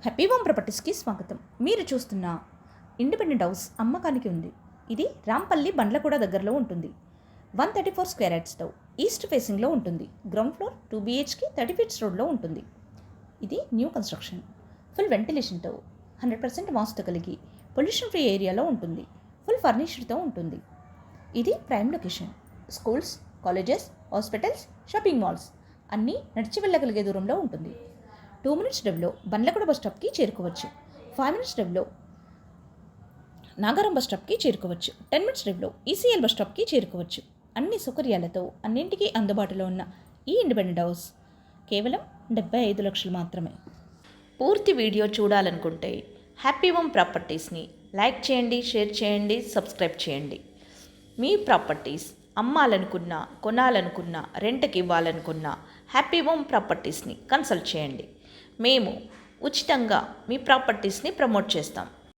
Happy home ప్రాపర్టీస్కి స్వాగతం. మీరు చూస్తున్న ఇండిపెండెంట్ హౌస్ అమ్మకానికి ఉంది. ఇది రాంపల్లి బండ్లగూడ దగ్గరలో ఉంటుంది. 134 స్క్వేర్ యార్డ్స్తో ఈస్ట్ ఫేసింగ్లో ఉంటుంది. గ్రౌండ్ ఫ్లోర్ 2 BHK 30 ఫీట్స్ రోడ్లో ఉంటుంది. ఇది న్యూ కన్స్ట్రక్షన్. ఫుల్ వెంటిలేషన్తో 100% వాస్తు కలిగి పొల్యూషన్ ఫ్రీ ఏరియాలో ఉంటుంది. ఫుల్ ఫర్నిష్డ్తో ఉంటుంది. ఇది prime location. Schools, colleges, hospitals, shopping malls అన్నీ నడిచి వెళ్ళగలిగే దూరంలో ఉంటుంది. 2 minutes డ్రైవ్లో బండ్లగూడ బస్ స్టాప్కి చేరుకోవచ్చు. 5 minutes డ్రైవ్లో నాగారం బస్ స్టాప్కి చేరుకోవచ్చు. 10 minutes డ్రైవ్లో ECL బస్ స్టాప్కి చేరుకోవచ్చు. అన్ని సౌకర్యాలతో అన్నింటికీ అందుబాటులో ఉన్న ఈ ఇండిపెండెంట్ హౌస్ కేవలం 75 లక్షలు మాత్రమే. పూర్తి వీడియో చూడాలనుకుంటే హ్యాపీ హోమ్ ప్రాపర్టీస్ని లైక్ చేయండి, షేర్ చేయండి, సబ్స్క్రైబ్ చేయండి. మీ ప్రాపర్టీస్ అమ్మాలనుకున్నా, కొనాలనుకున్నా, రెంట్కి ఇవ్వాలనుకున్నా హ్యాపీ హోమ్ ప్రాపర్టీస్ని కన్సల్ట్ చేయండి. మేము ఉచితంగా మీ ప్రాపర్టీస్ని ప్రమోట్ చేస్తాం.